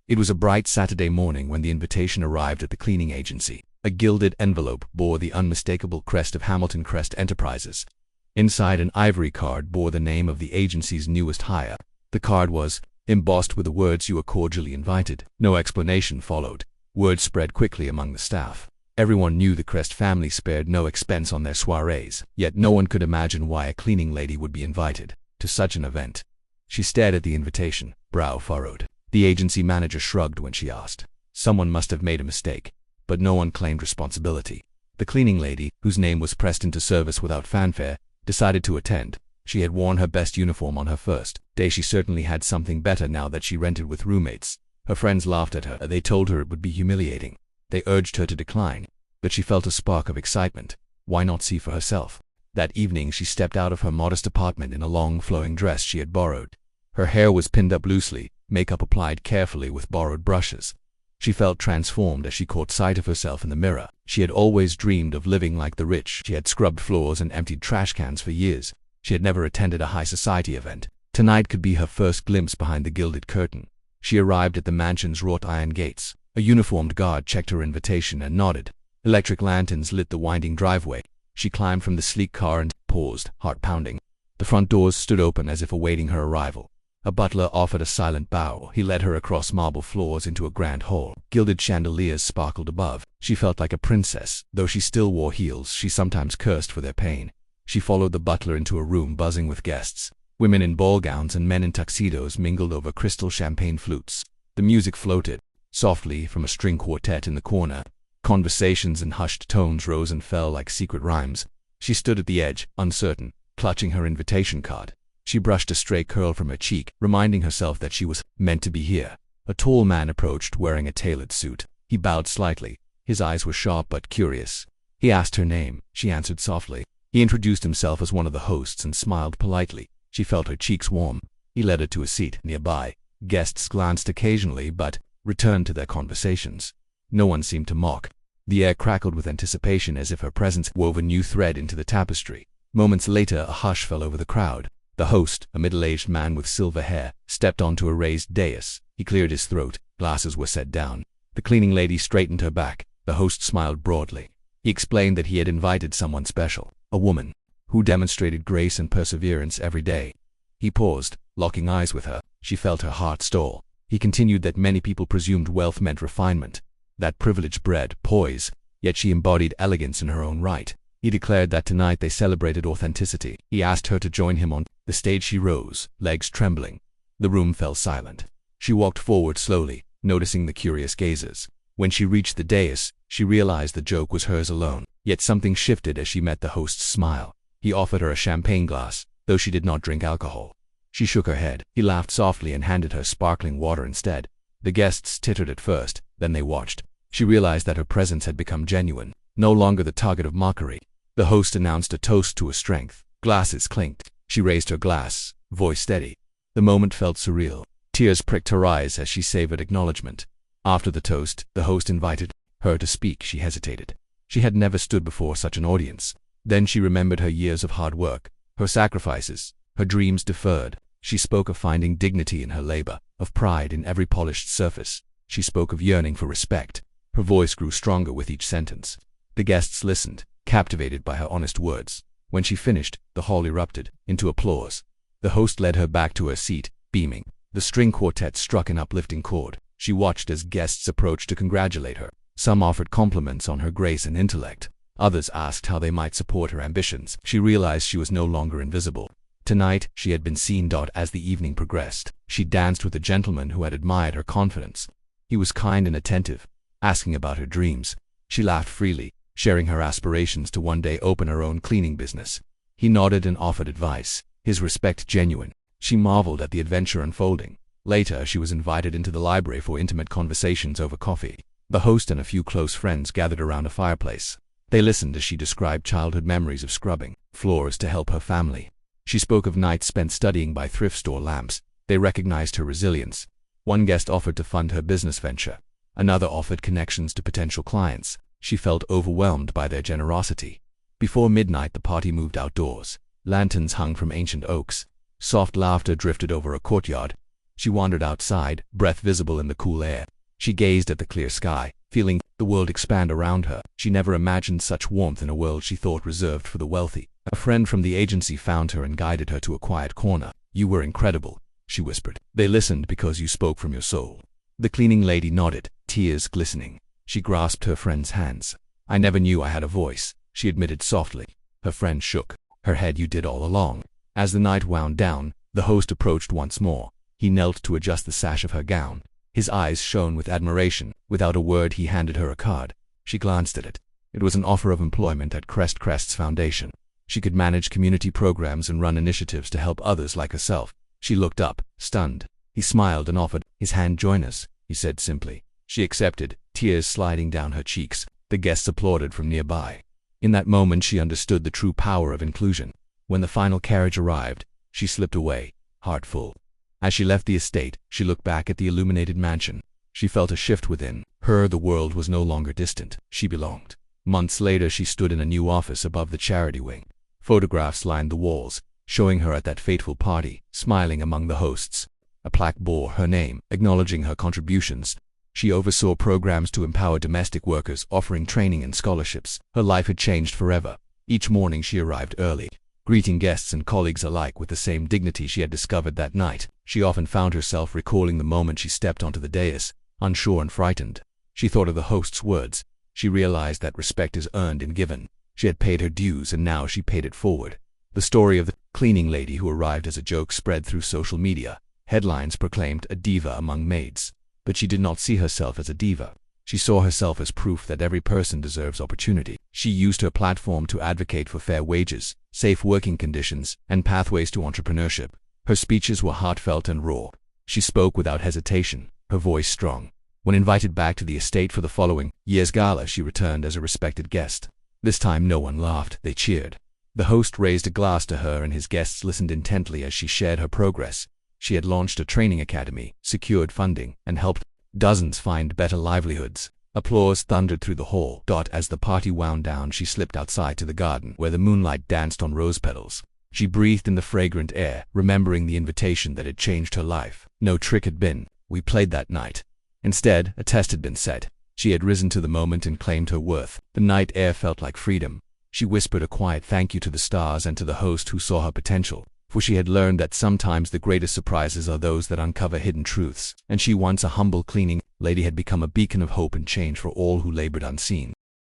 It was a bright Saturday morning when the invitation arrived at the cleaning agency. A gilded envelope bore the unmistakable crest of Hamilton Crest Enterprises. Inside, an ivory card bore the name of the agency's newest hire. The card was embossed with the words, "You are cordially invited." No explanation followed. Word spread quickly among the staff. Everyone knew the Crest family spared no expense on their soirees, yet no one could imagine why a cleaning lady would be invited to such an event. She stared at the invitation, brow furrowed. The agency manager shrugged when she asked. Someone must have made a mistake, but no one claimed responsibility. The cleaning lady, whose name was pressed into service without fanfare, decided to attend. She had worn her best uniform on her first day. She certainly had something better now that she rented with roommates. Her friends laughed at her. They told her it would be humiliating. They urged her to decline, but she felt a spark of excitement. Why not see for herself? That evening she stepped out of her modest apartment in a long flowing dress she had borrowed. Her hair was pinned up loosely, makeup applied carefully with borrowed brushes. She felt transformed as she caught sight of herself in the mirror. She had always dreamed of living like the rich. She had scrubbed floors and emptied trash cans for years. She had never attended a high society event. Tonight could be her first glimpse behind the gilded curtain. She arrived at the mansion's wrought iron gates. A uniformed guard checked her invitation and nodded. Electric lanterns lit the winding driveway. She climbed from the sleek car and paused, heart pounding. The front doors stood open as if awaiting her arrival. A butler offered a silent bow. He led her across marble floors into a grand hall. Gilded chandeliers sparkled above. She felt like a princess. Though she still wore heels, she sometimes cursed for their pain. She followed the butler into a room buzzing with guests. Women in ball gowns and men in tuxedos mingled over crystal champagne flutes. The music floated softly from a string quartet in the corner. Conversations in hushed tones rose and fell like secret rhymes. She stood at the edge, uncertain, clutching her invitation card. She brushed a stray curl from her cheek, reminding herself that she was meant to be here. A tall man approached, wearing a tailored suit. He bowed slightly. His eyes were sharp but curious. He asked her name. She answered softly. He introduced himself as one of the hosts and smiled politely. She felt her cheeks warm. He led her to a seat nearby. Guests glanced occasionally but returned to their conversations. No one seemed to mock. The air crackled with anticipation as if her presence wove a new thread into the tapestry. Moments later, a hush fell over the crowd. The host, a middle-aged man with silver hair, stepped onto a raised dais. He cleared his throat. Glasses were set down. The cleaning lady straightened her back. The host smiled broadly. He explained that he had invited someone special, a woman, who demonstrated grace and perseverance every day. He paused, locking eyes with her. She felt her heart stall. He continued that many people presumed wealth meant refinement, that privilege bred poise, yet she embodied elegance in her own right. He declared that tonight they celebrated authenticity. He asked her to join him on the stage. She rose, legs trembling. The room fell silent. She walked forward slowly, noticing the curious gazers. When she reached the dais, she realized the joke was hers alone. Yet something shifted as she met the host's smile. He offered her a champagne glass, though she did not drink alcohol. She shook her head. He laughed softly and handed her sparkling water instead. The guests tittered at first, then they watched. She realized that her presence had become genuine, no longer the target of mockery. The host announced a toast to her strength. Glasses clinked. She raised her glass, voice steady. The moment felt surreal. Tears pricked her eyes as she savored acknowledgement. After the toast, the host invited her to speak. She hesitated. She had never stood before such an audience. Then she remembered her years of hard work, her sacrifices, her dreams deferred. She spoke of finding dignity in her labor, of pride in every polished surface. She spoke of yearning for respect. Her voice grew stronger with each sentence. The guests listened, captivated by her honest words. When she finished, the hall erupted into applause. The host led her back to her seat, beaming. The string quartet struck an uplifting chord. She watched as guests approached to congratulate her. Some offered compliments on her grace and intellect. Others asked how they might support her ambitions. She realized she was no longer invisible. Tonight, she had been seen. As the evening progressed, she danced with a gentleman who had admired her confidence. He was kind and attentive, asking about her dreams. She laughed freely, sharing her aspirations to one day open her own cleaning business. He nodded and offered advice, his respect genuine. She marveled at the adventure unfolding. Later, she was invited into the library for intimate conversations over coffee. The host and a few close friends gathered around a fireplace. They listened as she described childhood memories of scrubbing floors to help her family. She spoke of nights spent studying by thrift store lamps. They recognized her resilience. One guest offered to fund her business venture. Another offered connections to potential clients. She felt overwhelmed by their generosity. Before midnight, the party moved outdoors. Lanterns hung from ancient oaks. Soft laughter drifted over a courtyard. She wandered outside, breath visible in the cool air. She gazed at the clear sky, feeling the world expand around her. She never imagined such warmth in a world she thought reserved for the wealthy. A friend from the agency found her and guided her to a quiet corner. "You were incredible," she whispered. "They listened because you spoke from your soul." The cleaning lady nodded, tears glistening. She grasped her friend's hands. "I never knew I had a voice," she admitted softly. Her friend shook her head. "You did all along." As the night wound down, the host approached once more. He knelt to adjust the sash of her gown. His eyes shone with admiration. Without a word, he handed her a card. She glanced at it. It was an offer of employment at Crest's foundation. She could manage community programs and run initiatives to help others like herself. She looked up, stunned. He smiled and offered his hand. "Join us," he said simply. She accepted, tears sliding down her cheeks. The guests applauded from nearby. In that moment, she understood the true power of inclusion. When the final carriage arrived, she slipped away, heart full. As she left the estate, she looked back at the illuminated mansion. She felt a shift within her. The world was no longer distant. She belonged. Months later, she stood in a new office above the charity wing. Photographs lined the walls, showing her at that fateful party, smiling among the hosts. A plaque bore her name, acknowledging her contributions. She oversaw programs to empower domestic workers, offering training and scholarships. Her life had changed forever. Each morning she arrived early, greeting guests and colleagues alike with the same dignity she had discovered that night. She often found herself recalling the moment she stepped onto the dais, unsure and frightened. She thought of the host's words. She realized that respect is earned and given. She had paid her dues, and now she paid it forward. The story of the cleaning lady who arrived as a joke spread through social media. Headlines proclaimed a diva among maids. But she did not see herself as a diva. She saw herself as proof that every person deserves opportunity. She used her platform to advocate for fair wages, safe working conditions, and pathways to entrepreneurship. Her speeches were heartfelt and raw. She spoke without hesitation, her voice strong. When invited back to the estate for the following year's gala, she returned as a respected guest. This time no one laughed, they cheered. The host raised a glass to her, and his guests listened intently as she shared her progress. She had launched a training academy, secured funding, and helped dozens find better livelihoods. Applause thundered through the hall. As the party wound down, she slipped outside to the garden, where the moonlight danced on rose petals. She breathed in the fragrant air, remembering the invitation that had changed her life. No trick had been played that night. Instead, a test had been set. She had risen to the moment and claimed her worth. The night air felt like freedom. She whispered a quiet thank you to the stars and to the host who saw her potential. For she had learned that sometimes the greatest surprises are those that uncover hidden truths. And she, once a humble cleaning lady, had become a beacon of hope and change for all who labored unseen.